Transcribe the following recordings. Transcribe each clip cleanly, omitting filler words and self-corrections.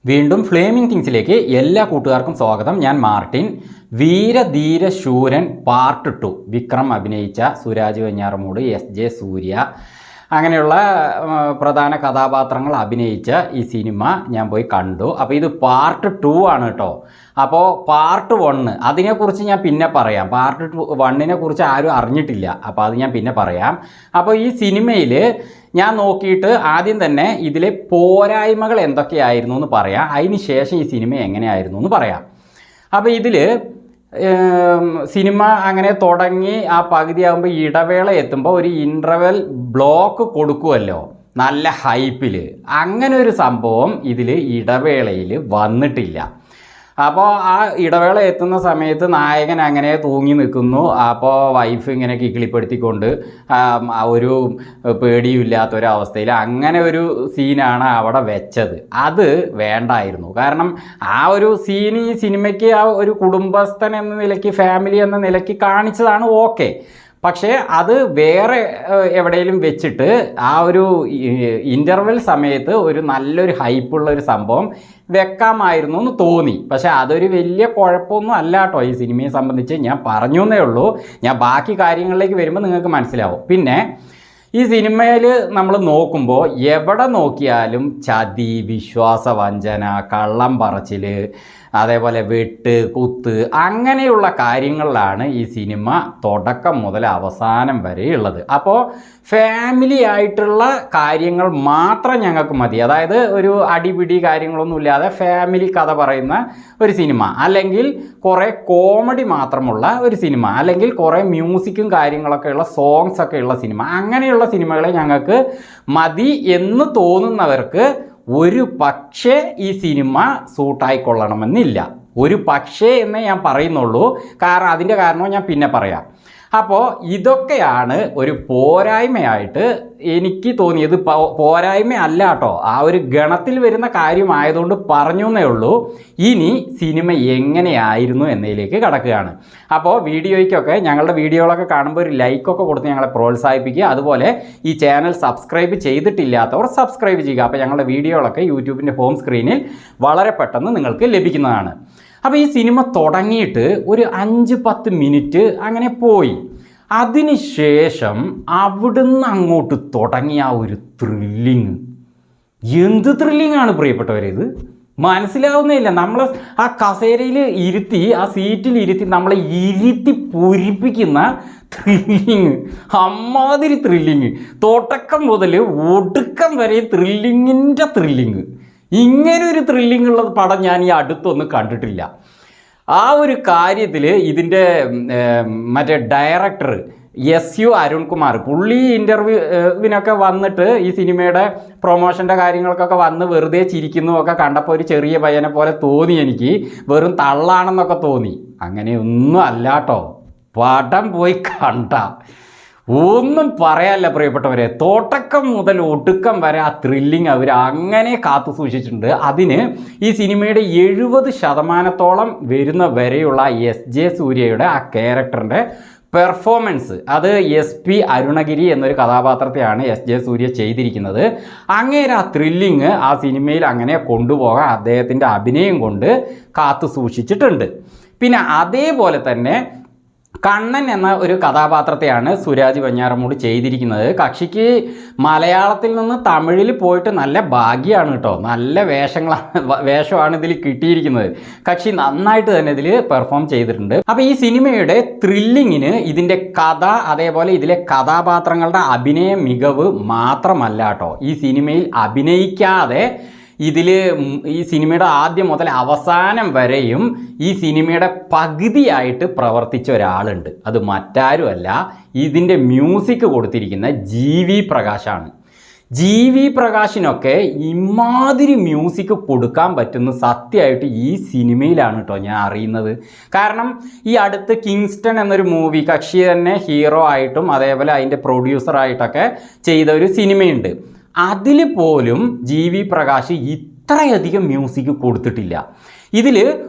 വീണ്ടും ഫ്ലേമിംഗ് തിങ്സിലേക്ക് എല്ലാ കൂട്ടുകാർക്കും സ്വാഗതം. ഞാൻ മാർട്ടിൻ. വീരധീര ശൂരൻ പാർട്ട് 2 വിക്രം അഭിനയിച്ച സുരാജ് വെഞ്ഞാറമൂട്, എസ്.ജെ. സൂര്യ അങ്ങനെയുള്ള പ്രധാന കഥാപാത്രങ്ങൾ അഭിനയിച്ച ഈ സിനിമ ഞാൻ പോയി കണ്ടു. അപ്പോൾ ഇത് പാർട്ട് 2 ആണ് കേട്ടോ. അപ്പോൾ പാർട്ട് 1 അതിനെക്കുറിച്ച് ഞാൻ പിന്നെ പറയാം. പാർട്ട് 1നെ കുറിച്ച് ആരും അറിഞ്ഞിട്ടില്ല, അപ്പോൾ അത് ഞാൻ പിന്നെ പറയാം. അപ്പോൾ ഈ സിനിമയിൽ ഞാൻ നോക്കിയിട്ട് ആദ്യം തന്നെ ഇതിലെ പോരായ്മകൾ എന്തൊക്കെയായിരുന്നു എന്ന് പറയാം. അതിന് ശേഷം ഈ സിനിമ എങ്ങനെയായിരുന്നു എന്ന് പറയാം. അപ്പോൾ ഇതിൽ സിനിമ അങ്ങനെ തുടങ്ങി ആ പകുതിയാകുമ്പോൾ ഇടവേള എത്തുമ്പോൾ ഒരു ഇൻ്റർവെൽ ബ്ലോക്ക് കൊടുക്കുമല്ലോ നല്ല ഹൈപ്പിൽ. അങ്ങനെ ഒരു സംഭവം ഇതിൽ ഇടവേളയിൽ വന്നിട്ടില്ല. അപ്പോൾ ആ ഇടവേള എത്തുന്ന സമയത്ത് നായകൻ അങ്ങനെ തൂങ്ങി നിൽക്കുന്നു. അപ്പോൾ വൈഫ് ഇങ്ങനെ കിക്കിളിപ്പെടുത്തിക്കൊണ്ട് ഒരു പേടിയില്ലാത്തൊരവസ്ഥയിൽ അങ്ങനെ ഒരു സീനാണ് അവിടെ വെച്ചത്. അത് വേണ്ടായിരുന്നു. കാരണം ആ ഒരു സീൻ ഈ സിനിമയ്ക്ക് ആ ഒരു കുടുംബസ്ഥൻ എന്ന നിലയ്ക്ക്, ഫാമിലി എന്ന നിലയ്ക്ക് കാണിച്ചതാണ് ഓക്കെ. പക്ഷേ അത് വേറെ എവിടെയെങ്കിലും വെച്ചിട്ട് ആ ഒരു ഇൻ്റർവെൽ സമയത്ത് ഒരു നല്ലൊരു ഹൈപ്പുള്ള ഒരു സംഭവം വെക്കാമായിരുന്നു എന്ന് തോന്നി. പക്ഷേ അതൊരു വലിയ കുഴപ്പമൊന്നും അല്ല കേട്ടോ. ഈ സിനിമയെ സംബന്ധിച്ച് ഞാൻ പറഞ്ഞു എന്നേ ഉള്ളൂ. ഞാൻ ബാക്കി കാര്യങ്ങളിലേക്ക് വരുമ്പോൾ നിങ്ങൾക്ക് മനസ്സിലാവും. പിന്നെ ഈ സിനിമയിൽ നമ്മൾ നോക്കുമ്പോൾ എവിടെ നോക്കിയാലും ചതി, വിശ്വാസവഞ്ചന, കള്ളം പറച്ചിൽ, അതേപോലെ വെട്ട്, കുത്ത്, അങ്ങനെയുള്ള കാര്യങ്ങളിലാണ് ഈ സിനിമ തുടക്കം മുതൽ അവസാനം വരെ ഉള്ളത്. അപ്പോൾ ഫാമിലി ആയിട്ടുള്ള കാര്യങ്ങൾ മാത്രം ഞങ്ങൾക്ക് മതി. അതായത് ഒരു അടിപിടി കാര്യങ്ങളൊന്നും ഇല്ലാതെ ഫാമിലി കഥ പറയുന്ന ഒരു സിനിമ, അല്ലെങ്കിൽ കുറേ കോമഡി മാത്രമുള്ള ഒരു സിനിമ, അല്ലെങ്കിൽ കുറേ മ്യൂസിക്കും കാര്യങ്ങളൊക്കെ ഉള്ള സോങ്സ് ഒക്കെ ഉള്ള സിനിമ, അങ്ങനെയുള്ള സിനിമകളെ ഞങ്ങൾക്ക് മതി എന്ന് തോന്നുന്നവർക്ക് ഒരു പക്ഷേ ഈ സിനിമ സൂട്ടായിക്കൊള്ളണമെന്നില്ല. ഒരു പക്ഷേ എന്നേ ഞാൻ പറയുന്നുള്ളൂ. കാരണം അതിൻ്റെ കാരണവും ഞാൻ പിന്നെ പറയാം. അപ്പോൾ ഇതൊക്കെയാണ് ഒരു പോരായ്മയായിട്ട് എനിക്ക് തോന്നിയത്. പോരായ്മ അല്ല കേട്ടോ, ആ ഒരു ഗണത്തിൽ വരുന്ന കാര്യമായതുകൊണ്ട് പറഞ്ഞു എന്നേ ഉള്ളൂ. ഇനി സിനിമ എങ്ങനെയായിരുന്നു എന്നതിലേക്ക് കടക്കുകയാണ്. അപ്പോൾ വീഡിയോയ്ക്കൊക്കെ, ഞങ്ങളുടെ വീഡിയോകളൊക്കെ കാണുമ്പോൾ ഒരു ലൈക്കൊക്കെ കൊടുത്ത് ഞങ്ങളെ പ്രോത്സാഹിപ്പിക്കുക. അതുപോലെ ഈ ചാനൽ സബ്സ്ക്രൈബ് ചെയ്തിട്ടില്ലാത്തവർ സബ്സ്ക്രൈബ് ചെയ്യുക. അപ്പോൾ ഞങ്ങളുടെ വീഡിയോകളൊക്കെ യൂട്യൂബിൻ്റെ ഹോം സ്ക്രീനിൽ വളരെ പെട്ടെന്ന് നിങ്ങൾക്ക് ലഭിക്കുന്നതാണ്. അപ്പോൾ ഈ സിനിമ തുടങ്ങിയിട്ട് ഒരു 5-10 മിനിറ്റ് അങ്ങനെ പോയി. അതിനുശേഷം അവിടുന്ന് അങ്ങോട്ട് തുടങ്ങിയ ആ ഒരു ത്രില്ലിങ്, എന്ത് ത്രില്ലിങ്ങാണ് പ്രിയപ്പെട്ടവരേത്, മനസ്സിലാവുന്നില്ല. നമ്മൾ ആ കസേരയിൽ ഇരുത്തി, ആ സീറ്റിൽ ഇരുത്തി നമ്മളെ ഇരുത്തി പൂരിപ്പിക്കുന്ന ത്രില്ലിങ്, അമ്മാതിരി ത്രില്ലിങ്. തുടക്കം മുതൽ ഒടുക്കം വരെ ത്രില്ലിങ്ങിൻ്റെ ത്രില്ലിങ്. ഇങ്ങനൊരു ത്രില്ലിംഗ് ഉള്ള പടം ഞാൻ ഈ അടുത്തൊന്നും കണ്ടിട്ടില്ല. ആ ഒരു കാര്യത്തിൽ ഇതിൻ്റെ മറ്റേ ഡയറക്ടർ എസ്.യു. അരുൺകുമാർ, പുള്ളി ഇൻ്റർവ്യൂവിനൊക്കെ വന്നിട്ട് ഈ സിനിമയുടെ പ്രൊമോഷൻ്റെ കാര്യങ്ങൾക്കൊക്കെ വന്ന് വെറുതെ ചിരിക്കുന്നതൊക്കെ കണ്ടപ്പോൾ ഒരു ചെറിയ പയ്യനെ പോലെ തോന്നി എനിക്ക്. വെറും തള്ളാണെന്നൊക്കെ തോന്നി. അങ്ങനെയൊന്നും അല്ല കേട്ടോ. പടം പോയി കണ്ട ഒന്നും പറയാനില്ല പ്രിയപ്പെട്ടവരെ. തുടക്കം മുതൽ ഒടുക്കം വരെ ആ ത്രില്ലിങ് അവർ അങ്ങനെ കാത്തു സൂക്ഷിച്ചിട്ടുണ്ട്. അതിന് ഈ സിനിമയുടെ 70% വരുന്ന വരെയുള്ള എസ്.ജെ. സൂര്യയുടെ ആ ക്യാരക്ടറിൻ്റെ പെർഫോമൻസ്, അത് എസ്.പി. അരുണഗിരി എന്നൊരു കഥാപാത്രത്തെയാണ് എസ്.ജെ. സൂര്യ ചെയ്തിരിക്കുന്നത്. അങ്ങേരെ ആ ത്രില്ലിങ് ആ സിനിമയിൽ അങ്ങനെ കൊണ്ടുപോകാൻ അദ്ദേഹത്തിൻ്റെ അഭിനയം കൊണ്ട് കാത്തു സൂക്ഷിച്ചിട്ടുണ്ട്. പിന്നെ അതേപോലെ തന്നെ കണ്ണൻ എന്ന ഒരു കഥാപാത്രത്തെയാണ് സുരാജ് വെഞ്ഞാറമൂട് ചെയ്തിരിക്കുന്നത്. കക്ഷിക്ക് മലയാളത്തിൽ നിന്ന് തമിഴിൽ പോയിട്ട് നല്ല ഭാഗ്യമാണ് കേട്ടോ. നല്ല വേഷമാണ് ഇതിൽ കിട്ടിയിരിക്കുന്നത്. കക്ഷി നന്നായിട്ട് തന്നെ ഇതിൽ പെർഫോം ചെയ്തിട്ടുണ്ട്. അപ്പോൾ ഈ സിനിമയുടെ ത്രില്ലിങ്ങിന് ഇതിൻ്റെ കഥ, അതേപോലെ ഇതിലെ കഥാപാത്രങ്ങളുടെ അഭിനയ മികവ് മാത്രമല്ല കേട്ടോ. ഈ സിനിമയിൽ അഭിനയിക്കാതെ ഈ സിനിമയുടെ ആദ്യം മുതൽ അവസാനം വരെയും ഈ സിനിമയുടെ പകുതിയായിട്ട് പ്രവർത്തിച്ച ഒരാളുണ്ട്. അത് മറ്റാരുമല്ല, ഇതിൻ്റെ മ്യൂസിക് കൊടുത്തിരിക്കുന്ന ജി.വി. പ്രകാശാണ്. ജി.വി. പ്രകാശിനൊക്കെ ഇമാതിരി മ്യൂസിക് കൊടുക്കാൻ പറ്റുന്ന സത്യമായിട്ട് ഈ സിനിമയിലാണ് കേട്ടോ ഞാൻ അറിയുന്നത്. കാരണം ഈ അടുത്ത് കിങ്സ്റ്റൺ എന്നൊരു മൂവി കക്ഷി തന്നെ ഹീറോ ആയിട്ടും അതേപോലെ അതിൻ്റെ പ്രൊഡ്യൂസറായിട്ടൊക്കെ ചെയ്ത ഒരു സിനിമയുണ്ട്. അതിൽ പോലും ജി.വി. പ്രകാശ് അത്രയധികം മ്യൂസിക് കൊടുത്തിട്ടില്ല. ഇതിൽ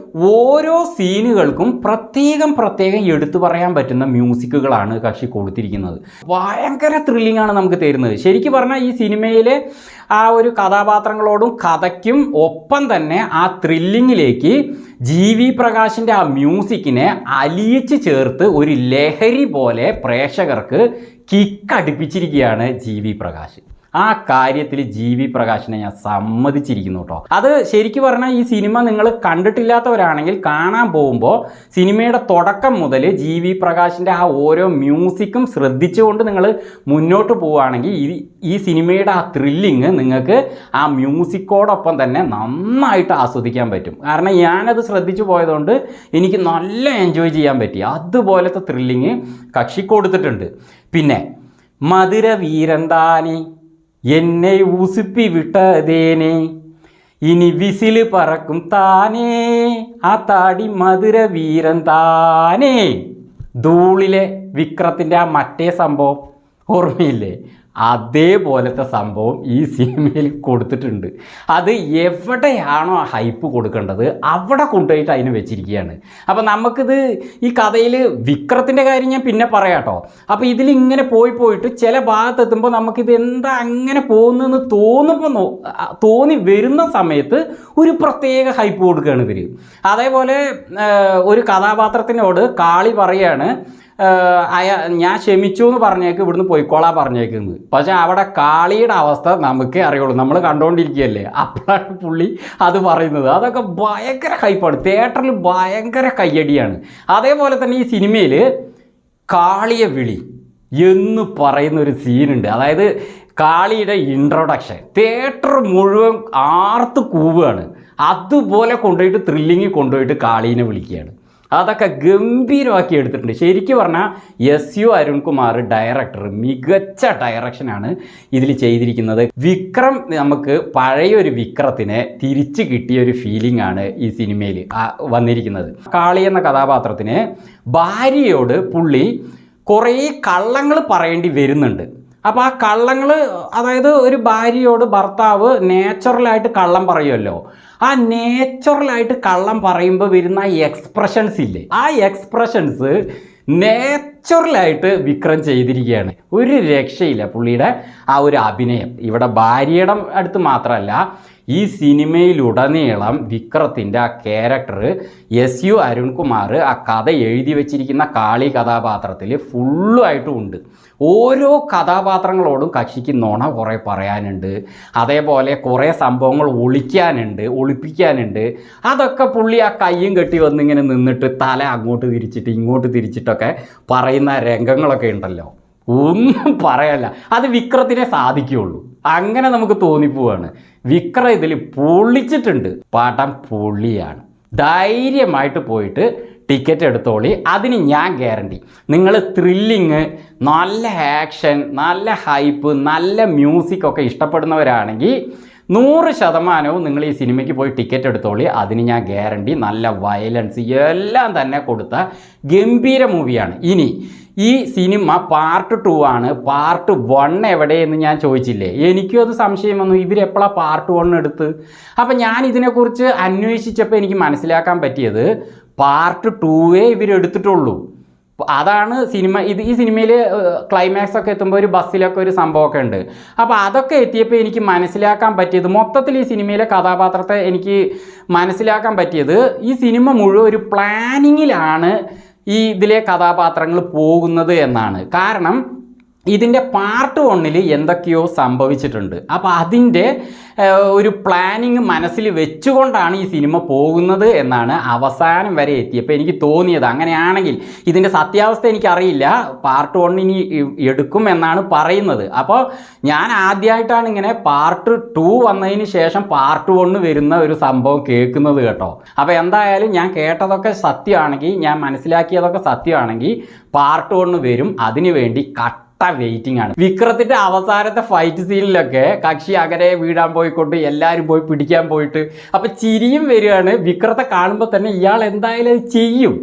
ഓരോ സീനുകൾക്കും പ്രത്യേകം എടുത്തു പറയാൻ പറ്റുന്ന മ്യൂസിക്കുകളാണ് കക്ഷി കൊടുത്തിരിക്കുന്നത്. ഭയങ്കര ത്രില്ലിംഗ് ആണ് നമുക്ക് തരുന്നത്. ശരിക്കും പറഞ്ഞാൽ ഈ സിനിമയിലെ ആ ഒരു കഥാപാത്രങ്ങളോടും കഥയ്ക്കും ഒപ്പം തന്നെ ആ ത്രില്ലിങ്ങിലേക്ക് GV പ്രകാശിൻ്റെ ആ മ്യൂസിക്കിനെ അലിയിച്ച് ചേർത്ത് ഒരു ലഹരി പോലെ പ്രേക്ഷകർക്ക് കിക്കടിപ്പിച്ചിരിക്കുകയാണ് GV പ്രകാശ്. ആ കാര്യത്തിൽ GV പ്രകാശിനെ ഞാൻ സമ്മതിച്ചിരിക്കുന്നു കേട്ടോ. അത് ശരിക്കും പറഞ്ഞാൽ ഈ സിനിമ നിങ്ങൾ കണ്ടിട്ടില്ലാത്തവരാണെങ്കിൽ കാണാൻ പോകുമ്പോൾ സിനിമയുടെ തുടക്കം മുതൽ GV പ്രകാശിൻ്റെ ആ ഓരോ മ്യൂസിക്കും ശ്രദ്ധിച്ചുകൊണ്ട് നിങ്ങൾ മുന്നോട്ട് പോവുകയാണെങ്കിൽ ഈ സിനിമയുടെ ആ ത്രില്ലിങ് നിങ്ങൾക്ക് ആ മ്യൂസിക്കോടൊപ്പം തന്നെ നന്നായിട്ട് ആസ്വദിക്കാൻ പറ്റും. കാരണം ഞാനത് ശ്രദ്ധിച്ചു പോയതുകൊണ്ട് എനിക്ക് നല്ല എൻജോയ് ചെയ്യാൻ പറ്റി. അതുപോലത്തെ ത്രില്ലിങ് കക്ഷി കൊടുത്തിട്ടുണ്ട്. പിന്നെ മധുര വീരന്താനി എന്നെ ഉസുപ്പി വിട്ടതേനെ ഇനി വിസിൽ പറക്കും താനേ ആ താടി മധുര വീരൻ താനേ. ധൂളിലെ വിക്രത്തിൻ്റെ ആ മറ്റേ സംഭവം ഓർമ്മയില്ലേ? അതേപോലത്തെ സംഭവം ഈ സിനിമയിൽ കൊടുത്തിട്ടുണ്ട്. അത് എവിടെയാണോ ആ ഹൈപ്പ് കൊടുക്കേണ്ടത് അവിടെ കൊണ്ടുപോയിട്ട് അതിന് വെച്ചിരിക്കുകയാണ്. അപ്പോൾ നമുക്കിത് ഈ കഥയിൽ വിക്രത്തിൻ്റെ കാര്യം ഞാൻ പിന്നെ പറയാട്ടോ. അപ്പോൾ ഇതിലിങ്ങനെ പോയിട്ട് ചില ഭാഗത്തെത്തുമ്പോൾ നമുക്കിത് എന്താ അങ്ങനെ പോകുന്നതെന്ന് തോന്നി വരുന്ന സമയത്ത് ഒരു പ്രത്യേക ഹൈപ്പ് കൊടുക്കുകയാണ് ഇവർ. അതേപോലെ ഒരു കഥാപാത്രത്തിനോട് കാളി പറയാണ് ഞാൻ ക്ഷമിച്ചു എന്ന് പറഞ്ഞേക്ക്, ഇവിടുന്ന് പോയിക്കോളാൻ പറഞ്ഞേക്കുന്നത്. പക്ഷെ അവിടെ കാളിയുടെ അവസ്ഥ നമുക്കേ അറിയുള്ളൂ, നമ്മൾ കണ്ടുകൊണ്ടിരിക്കുകയല്ലേ. അപ്പോഴാണ് പുള്ളി അത് പറയുന്നത്. അതൊക്കെ ഭയങ്കര ഹൈപ്പാണ്, തിയേറ്ററിൽ ഭയങ്കര കയ്യടിയാണ്. അതേപോലെ തന്നെ ഈ സിനിമയിൽ കാളിയെ വിളി എന്ന് പറയുന്ന ഒരു സീനുണ്ട്. അതായത് കാളിയുടെ ഇൻട്രൊഡക്ഷൻ തിയേറ്റർ മുഴുവൻ ആർത്ത് കൂവുകയാണ്. അതുപോലെ കൊണ്ടുപോയിട്ട് ത്രില്ലിങ്ങിൽ കൊണ്ടുപോയിട്ട് കാളീനെ വിളിക്കുകയാണ്. അതൊക്കെ ഗംഭീരമാക്കി എടുത്തിട്ടുണ്ട്. ശരിക്കും പറഞ്ഞാൽ SU അരുൺകുമാർ ഡയറക്ടർ മികച്ച ഡയറക്ഷനാണ് ഇതിൽ ചെയ്തിരിക്കുന്നത്. വിക്രം നമുക്ക് പഴയൊരു വിക്രത്തിനെ തിരിച്ച് കിട്ടിയ ഒരു ഫീലിംഗ് ആണ് ഈ സിനിമയിൽ വന്നിരിക്കുന്നത്. കാളി എന്ന കഥാപാത്രത്തിന് ഭാര്യയോട് പുള്ളി കുറേ കള്ളങ്ങൾ പറയേണ്ടി വരുന്നുണ്ട്. അപ്പോൾ ആ കള്ളങ്ങൾ, അതായത് ഒരു ഭാര്യയോട് ഭർത്താവ് നേച്ചുറലായിട്ട് കള്ളം പറയുമല്ലോ, ആ നേച്ചുറലായിട്ട് കള്ളം പറയുമ്പോൾ വരുന്ന എക്സ്പ്രഷൻസ് ഇല്ലേ, ആ എക്സ്പ്രഷൻസ് നേച്ചുറലായിട്ട് വിക്രം ചെയ്തിരിക്കുകയാണ്. ഒരു രക്ഷയില്ല പുള്ളിയുടെ ആ ഒരു അഭിനയം. ഇവിടെ ഭാര്യയുടെ അടുത്ത് മാത്രമല്ല, ഈ സിനിമയിലുടനീളം വിക്രത്തിൻ്റെ ആ ക്യാരക്ടർ SU അരുൺകുമാർ ആ കഥ എഴുതി വച്ചിരിക്കുന്ന കാളി കഥാപാത്രത്തിൽ ഫുള്ളുമായിട്ടും ഉണ്ട്. ഓരോ കഥാപാത്രങ്ങളോടും കക്ഷിക്ക് നുണ കുറേ പറയാനുണ്ട്. അതേപോലെ കുറേ സംഭവങ്ങൾ ഒളിപ്പിക്കാനുണ്ട്. അതൊക്കെ പുള്ളി ആ കയ്യും കെട്ടി വന്നിങ്ങനെ നിന്നിട്ട് തല അങ്ങോട്ട് തിരിച്ചിട്ട് ഇങ്ങോട്ട് തിരിച്ചിട്ടൊക്കെ പറയുന്ന രംഗങ്ങളൊക്കെ ഉണ്ടല്ലോ, ഒന്നും പറയല്ല. അത് വിക്രത്തിനെ സാധിക്കുകയുള്ളൂ. അങ്ങനെ നമുക്ക് തോന്നിപ്പോവാണ്. വിക്രം ഇതിൽ പൊള്ളിച്ചിട്ടുണ്ട്. പടം പൊള്ളിയാണ്. ധൈര്യമായിട്ട് പോയിട്ട് ടിക്കറ്റ് എടുത്തോളി. അതിന് ഞാൻ ഗ്യാരണ്ടി. നിങ്ങൾ ത്രില്ലിങ്, നല്ല ആക്ഷൻ, നല്ല ഹൈപ്പ്, നല്ല മ്യൂസിക് ഒക്കെ ഇഷ്ടപ്പെടുന്നവരാണെങ്കിൽ 100% നിങ്ങൾ ഈ സിനിമയ്ക്ക് പോയി ടിക്കറ്റ് എടുത്തോളി. അതിന് ഞാൻ ഗ്യാരണ്ടി. നല്ല വയലൻസ് എല്ലാം തന്നെ കൊടുത്ത ഗംഭീര മൂവിയാണ്. ഇനി ഈ സിനിമ പാർട്ട് 2 ആണ്. പാർട്ട് 1 എവിടെയെന്ന് ഞാൻ ചോദിച്ചില്ലേ, എനിക്കും അത് സംശയം വന്നു. ഇവരെപ്പോഴാണ് പാർട്ട് 1 എടുത്ത്? അപ്പം ഞാൻ ഇതിനെക്കുറിച്ച് അന്വേഷിച്ചപ്പോൾ എനിക്ക് മനസ്സിലാക്കാൻ പറ്റിയത് പാർട്ട് 2 ഇവരെടുത്തിട്ടുള്ളൂ. അതാണ് സിനിമ. ഈ സിനിമയിൽ ക്ലൈമാക്സ് ഒക്കെ എത്തുമ്പോൾ ഒരു ബസ്സിലൊക്കെ ഒരു സംഭവമൊക്കെ ഉണ്ട്. അപ്പോൾ അതൊക്കെ എത്തിയപ്പോൾ എനിക്ക് മനസ്സിലാക്കാൻ പറ്റിയത്, മൊത്തത്തിൽ ഈ സിനിമയിലെ കഥാപാത്രത്തെ എനിക്ക് മനസ്സിലാക്കാൻ പറ്റിയത്, ഈ സിനിമ മുഴുവൻ ഒരു പ്ലാനിങ്ങിലാണ് ഈ ഇതിലെ കഥാപാത്രങ്ങൾ പോകുന്നത് എന്നാണ്. കാരണം ഇതിൻ്റെ പാർട്ട് 1 എന്തൊക്കെയോ സംഭവിച്ചിട്ടുണ്ട്. അപ്പോൾ അതിൻ്റെ ഒരു പ്ലാനിങ് മനസ്സിൽ വെച്ചുകൊണ്ടാണ് ഈ സിനിമ പോകുന്നത് എന്നാണ് അവസാനം വരെ എത്തിയപ്പോൾ എനിക്ക് തോന്നിയത്. അങ്ങനെയാണെങ്കിൽ ഇതിൻ്റെ സത്യാവസ്ഥ എനിക്കറിയില്ല. പാർട്ട് 1 ഇനി എടുക്കും എന്നാണ് പറയുന്നത്. അപ്പോൾ ഞാൻ ആദ്യമായിട്ടാണ് ഇങ്ങനെ പാർട്ട് 2 വന്നതിന് ശേഷം പാർട്ട് 1 വരുന്ന ഒരു സംഭവം കേൾക്കുന്നത് കേട്ടോ. അപ്പോൾ എന്തായാലും ഞാൻ കേട്ടതൊക്കെ സത്യമാണെങ്കിൽ, ഞാൻ മനസ്സിലാക്കിയതൊക്കെ സത്യമാണെങ്കിൽ പാർട്ട് 1 വരും. അതിനു വേണ്ടി വെയിറ്റിംഗ് ആണ്. വിക്രത്തിന്റെ അവസാനത്തെ ഫൈറ്റ് സീനിലൊക്കെ കക്ഷി അകരെ വീഴാൻ പോയിക്കൊണ്ട് എല്ലാവരും പോയി പിടിക്കാൻ പോയിട്ട് അപ്പം ചിരിയും വരികയാണ്. വിക്രത്തെ കാണുമ്പോൾ തന്നെ ഇയാൾ എന്തായാലും അത് ചെയ്യും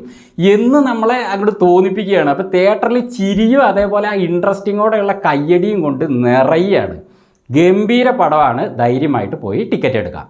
എന്ന് നമ്മളെ അങ്ങോട്ട് തോന്നിപ്പിക്കുകയാണ്. അപ്പം തിയേറ്ററിൽ ചിരിയും അതേപോലെ ആ ഇൻട്രസ്റ്റിങ്ങോടെയുള്ള കയ്യടിയും കൊണ്ട് നിറയുകയാണ്. ഗംഭീര പടമാണ്. ധൈര്യമായിട്ട് പോയി ടിക്കറ്റ് എടുക്കാം.